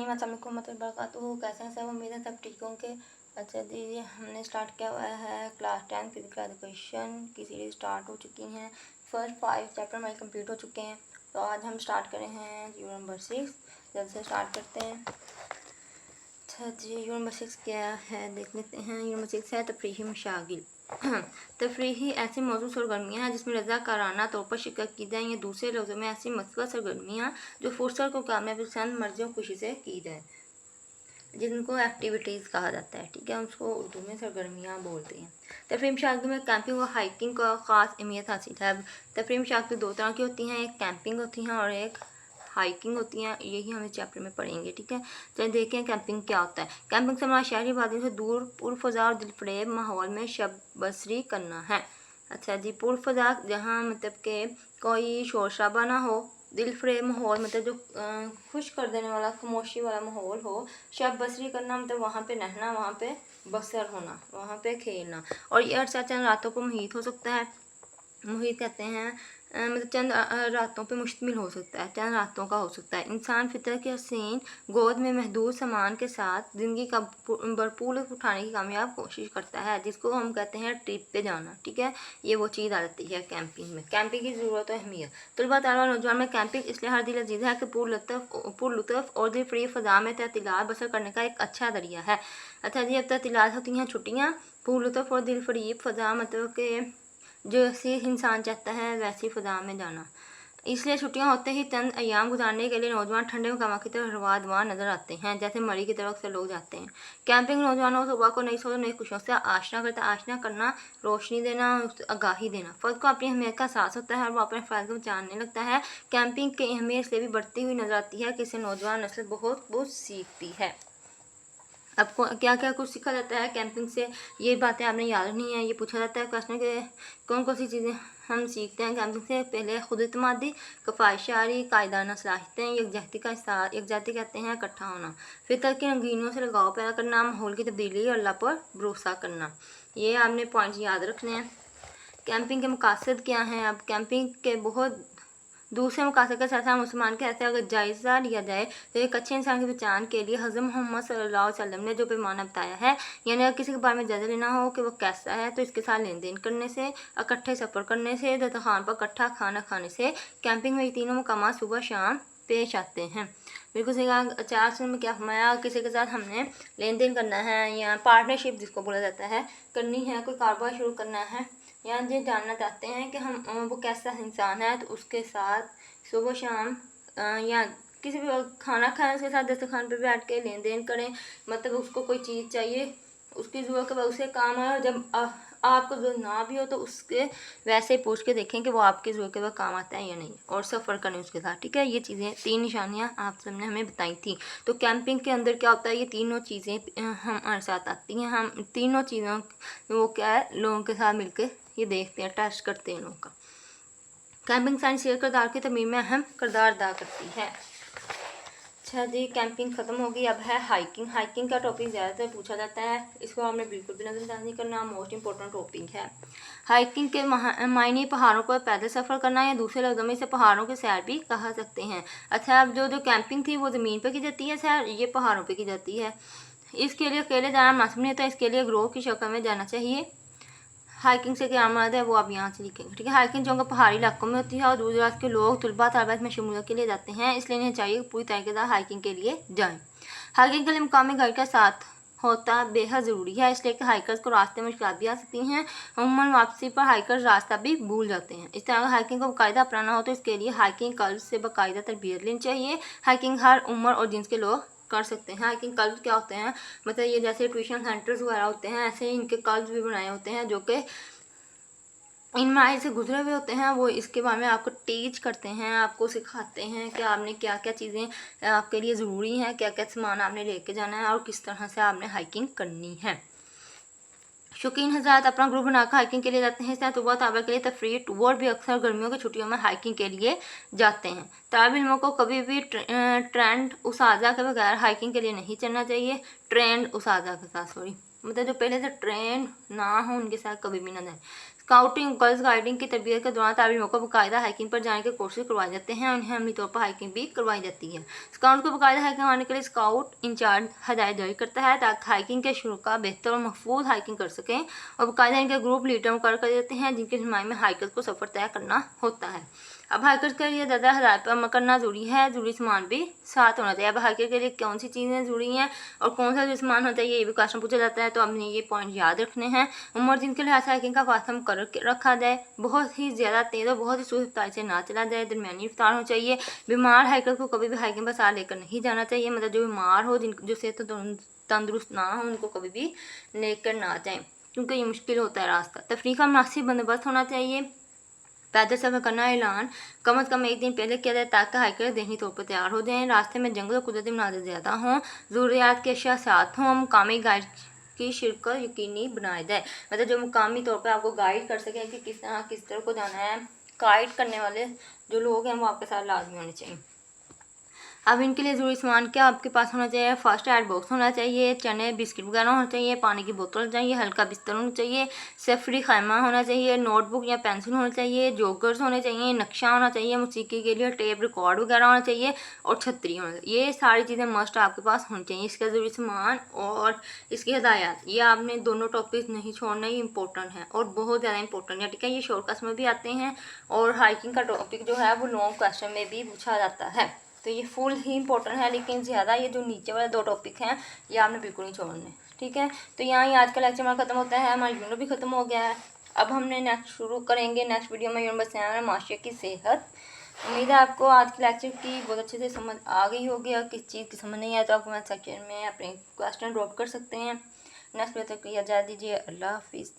अस्सलाम वालेकुम warahmatullahi wabarakatuh। कैसे हैं सब? उम्मीद है सब ठीक होंगे। अच्छा जी, ये हमने स्टार्ट किया हुआ है क्लास 10 फिजिकल एजुकेशन की सीरीज स्टार्ट हो चुकी हैं। फर्स्ट 5 चैप्टर हमारे कंप्लीट हो चुके हैं। तो आज हम स्टार्ट करें हैं यूनिट नंबर 6। जल्द से स्टार्ट करते हैं। अच्छा जी, यूनिट नंबर 6 क्या है देख लेते हैं। यूनिट नंबर 6 है तफरीही मशागिल। तफरीही ऐसी मौजूद सरगर्मियाँ हैं जिसमें रज़ाकाराना तौर पर शिरकत की जाए, या दूसरे लफ्ज़ों में ऐसी मस्बत सरगर्मियाँ जो फुर्सत को कामयाबी पसंद मर्ज़ी और खुशी से की जाए, जिनको एक्टिविटीज़ कहा जाता है। ठीक है, उसको उर्दू में सरगर्मियाँ बोलते हैं। तफरीही मशागिल में कैंपिंग और हाइकिंग का ख़ास अहमियत हासिल है। तफरीही मशागिल दो तरह की होती हैं, एक कैंपिंग होती हैं और एक हाइकिंग होती हैं। यही हम इस चैप्टर में पढ़ेंगे। ठीक है, चलिए देखें कैंपिंग क्या होता है। कैंपिंग से हमारा शहरी आबादी से दूर पुरफ़ज़ा और दिलफरेब माहौल में शब बसरी करना है। अच्छा जी, पुरफ़ज़ा जहाँ मतलब के कोई शोर शराबा ना हो, दिलफरेब माहौल मतलब जो खुश कर देने वाला खामोशी वाला माहौल हो। शब बसरी करना मतलब वहाँ पे रहना, वहाँ पे बसर होना, वहाँ पे खेलना। और ये अरसा चंद रातों को मुहित हो सकता है। मुहित कहते हैं मतलब चंद रातों पे मुश्तमिल हो सकता है, चंद रातों का हो सकता है। इंसान फितरत के हसीन गोद में महदूद सामान के साथ ज़िंदगी का भरपूर लुत्फ़ उठाने की कामयाब कोशिश करता है, जिसको हम कहते हैं ट्रिप पे जाना। ठीक है, ये वो चीज़ आ जाती है कैंपिंग में। कैंपिंग की ज़रूरत और अहमियत। तलबा तालिबा नौजवान में कैंपिंग इसलिए हर दिल अजीज़ है कि पुरलुत्फ़ और दिल फ्री फ़ज़ा में तअतीलात बसर करने का एक अच्छा ज़रिया है। अच्छा जी, अब तअतीलात होती हैं छुट्टियाँ। पुरलुत्फ़ और दिल फरीब फ़ज़ा मतलब कि जैसे इंसान चाहता है वैसी फ़ज़ा में जाना। इसलिए छुट्टियां होते ही चंद अयाम गुजारने के लिए नौजवान ठंडे मकाम की तरफ रवादवार नज़र आते हैं, जैसे मरी की तरफ से लोग जाते हैं। कैंपिंग नौजवानों को सुबह को नई सोच नई खुशियों से आशना करना, रोशनी देना, आगाही देना। फ़र्द को अपनी अहमियत का एहसास होता है और वो अपने फ़र्ज को जानने लगता है। कैंपिंग की अहमियत इसलिए भी बढ़ती हुई नज़र आती है कि इससे नौजवान नस्ल बहुत कुछ सीखती है। आपको क्या क्या कुछ सीखा जाता है कैंपिंग से, ये बातें आपने याद रखनी है। ये पूछा जाता है क्वेश्चन के कौन कौन सी चीज़ें हम सीखते हैं कैंपिंग से। पहले खुद एतमादी, कफ़ायशारी, कायदाना सलाहियतें, यकजहती का एहसास, यकजहती कहते हैं इकट्ठा होना, फितर की रंगीनियों से लगाव पैदा करना, माहौल की तब्दीली और अल्लाह पर भरोसा करना। ये आपने पॉइंट्स याद रखने हैं। कैंपिंग के मकासद क्या हैं? अब कैंपिंग के बहुत दूसरे मकासद के साथ साथ मुसलमान के ऐसे अगर जायज़ा लिया जाए तो एक अच्छे इंसान की पहचान के लिए हज़रत मोहम्मद सल्लल्लाहु अलैहि वसल्लम ने जो पैमाना बताया है, यानी अगर किसी के बारे में जायज़ा लेना हो कि वो कैसा है, तो इसके साथ लेन देन करने से, इकट्ठे सफ़र करने से, दस्तरखान पर इकट्ठा खाना खाने से। कैंपिंग में ये तीनों मकाम सुबह शाम पेश आते हैं। बिल्कुल सही कहा। 4 से में क्या फरमाया, किसी के साथ हमने लेन देन करना है या पार्टनरशिप जिसको बोला जाता है करनी है, कोई कारोबार शुरू करना है, या ये जानना चाहते हैं कि हम वो कैसा इंसान है, तो उसके साथ सुबह शाम या किसी भी वक्त खाना खाएं, उसके साथ दस्तरखान पे बैठ के लेन देन करें। मतलब उसको कोई चीज़ चाहिए, उसकी ज़रूरत है, उसे काम आए, और जब आपको ज़रूरत ना भी हो तो उसके वैसे पूछ के देखें कि वो आपकी ज़रूरत के वक्त काम आता है या नहीं, और सफ़र करें उसके साथ। ठीक है, ये चीज़ें 3 निशानियाँ आप सबने हमें बताई थी। तो कैंपिंग के अंदर क्या होता है, ये तीनों चीज़ें हमारे साथ आती हैं। हम तीनों चीज़ों वो क्या है, लोगों के साथ मिलकर ये देखते हैं, टेस्ट करते हैं लोगों का। कैंपिंग साइंस शेयर किरदार की तमीम में अहम किरदार अदा करती है। अच्छा जी, कैंपिंग ख़त्म होगी। अब है हाइकिंग। हाइकिंग का टॉपिक ज़्यादातर पूछा जाता है, इसको हमने बिल्कुल भी नज़रअंदाज नहीं करना, मोस्ट इंपॉर्टेंट टॉपिक है। हाइकिंग के मायने पहाड़ों पर पैदल सफ़र करना, या दूसरे लफ्ज़ों में इसे पहाड़ों की सैर भी कहा सकते हैं। अच्छा, अब जो कैंपिंग थी वो ज़मीन पर की जाती है सैर, ये पहाड़ों पर की जाती है। इसके लिए अकेले जाना मुनासिब नहीं होता, इसके लिए ग्रोह की शक्ल में जाना चाहिए। हाइकिंग से क्या मुराद है वो आप यहाँ से लिखेंगे। ठीक है, हाइकिंग जो पहाड़ी इलाकों में होती है और दूर दराज के लोग तलबा तलबात में शमूलियत के लिए जाते हैं, इसलिए इन्हें चाहिए पूरी तरह के साथ हाइकिंग के लिए जाएं। हाइकिंग के लिए मुकामी गाइड का साथ होता बेहद ज़रूरी है, इसलिए कि हाइकर्स को रास्ते में मुश्किलात भी आ सकती हैं। अमूमन वापसी पर हाइकर्स रास्ता भी भूल जाते हैं। इस तरह हाइकिंग को बाकायदा अपनाना हो तो इसके लिए हाइकिंग क्लब से बाकायदा तरबियत लेनी चाहिए। हाइकिंग हर उम्र और जिन्स के लोग कर सकते हैं। हाइकिंग क्लब क्या होते हैं, मतलब ये जैसे ट्यूशन सेंटर्स वगैरह होते हैं, ऐसे ही इनके क्लब्स भी बनाए होते हैं जो कि इन माइल से गुजरे हुए होते हैं। वो इसके बारे में आपको टीच करते हैं, आपको सिखाते हैं कि आपने क्या क्या चीज़ें आपके लिए ज़रूरी हैं, क्या क्या सामान आपने लेके जाना है और किस तरह से आपने हाइकिंग करनी है। शौकीन हज़रात अपना ग्रुप बनाकर हाइकिंग के लिए जाते हैं। इस तरह तलबा तालिबा के लिए तफरीह टूर भी अक्सर गर्मियों की छुट्टियों में हाइकिंग के लिए जाते हैं। तालिब इल्मों को कभी भी ट्रेंड उसाजा के बगैर हाइकिंग के लिए नहीं चलना चाहिए। ट्रेंड उसाजा के साथ, सॉरी, मतलब जो पहले से ट्रेंड ना हो उनके साथ कभी भी ना जाए। स्काउटिंग गर्ल्स गाइडिंग की तरबियत के दौरान तालीमों को बाकायदा हाइकिंग पर जाने के कोर्सेज करवाए जाते हैं। उन्हें अमली तौर पर हाइकिंग भी करवाई जाती है। स्काउट को बाकायदा हाइकिंग करवाने के लिए स्काउट इंचार्ज हदायत जारी करता है ताकि हाइकिंग के शुरू का बेहतर और महफूज हाइकिंग कर सकें, और बाकायदा इनके ग्रुप लीडर मुकर कर देते हैं जिनकी रहनुमाई में हाइकर्स को सफ़र तय करना होता है। अब हाइकर्स के लिए ज़्यादा हदायत पर अमल करना ज़रूरी है। ज़रूरी सामान भी साथ होना चाहिए। अब हाइकर के लिए कौन सी चीज़ें ज़रूरी हैं और कौन सा जो सामान होता है ये भी क्वेश्चन पूछा जाता है, तो आपने ये पॉइंट याद रखने हैं। उम्र जिनके लिहाज से हाइकिंग का फासला मुकर्रर रखा जाए, बहुत ही ज़्यादा तेज़ और बहुत ही सुस्त रफ्तार से ना चला जाए, दरमियानी रफ्तार होनी चाहिए। बीमार हाइकर को कभी भी हाइकिंग पर साथ लेकर नहीं जाना चाहिए, मतलब जो बीमार हो, जो सेहत तंदुरुस्त ना हो, उनको कभी भी लेकर ना जाएँ क्योंकि ये मुश्किल होता है रास्ता। तफरीह का मुनासिब बंदोबस्त होना चाहिए। पैदल सफ़र करना ऐलान कम से कम एक दिन पहले किया जाए ताकि हाइकर ज़हनी तौर पर तैयार हो जाएं। रास्ते में जंगल और कुदरती मनाज़िर ज़्यादा हों, ज़रूरियात के अशिया साथ हों, मुकामी गाइड की शिरकत यकीनी बनाया जाए, मतलब जो मुकामी तौर पर आपको गाइड कर सकें कि किस तरह को जाना है। गाइड करने वाले जो लोग हैं वो आपके साथ लाजमी होने चाहिए। अब इनके लिए ज़रूरी सामान क्या आपके पास होना चाहिए? फर्स्ट एड बॉक्स होना चाहिए, चने बिस्किट वगैरह होना चाहिए, पानी की बोतल चाहिए, हल्का बिस्तर होना चाहिए, सेफ्री खैमा होना चाहिए, नोटबुक या पेंसिल होना चाहिए, जोगर्स होने चाहिए, नक्शा होना चाहिए, मौसीकी के लिए टेप रिकॉर्ड वगैरह होना चाहिए और छतरी होना चाहिए। ये सारी चीज़ें मस्ट आपके पास होनी चाहिए। इसका ज़रूरी सामान और इसकी हदायत, ये आपने दोनों टॉपिक नहीं छोड़ना, ये इंपॉर्टेंट है और बहुत ज़्यादा इंपॉर्टेंट है, ठीक है। ये शॉर्टकट्स में भी आते हैं और हाइकिंग का टॉपिक जो है वो लॉन्ग क्वेश्चन में भी पूछा जाता है, तो ये फुल ही इंपॉर्टेंट है। लेकिन ज़्यादा ये जो नीचे वाले दो टॉपिक हैं ये आपने बिल्कुल नहीं छोड़ने, ठीक है। तो यहाँ ही आज का लेक्चर हमारा ख़त्म होता है, हमारा यूनिट भी ख़त्म हो गया है। अब हमने नेक्स्ट शुरू करेंगे, नेक्स्ट वीडियो में यूनिट बताया है माशिया की सेहत। उम्मीद है आपको आज के लेक्चर की बहुत अच्छे से समझ आ गई होगी, और किस चीज़ की समझ नहीं आए तो आप कमेंट सेक्शन में अपने क्वेश्चन ड्रॉप कर सकते हैं। नेक्स्ट वीडियो तक इजाज़त दीजिए, अल्लाह हाफिज़।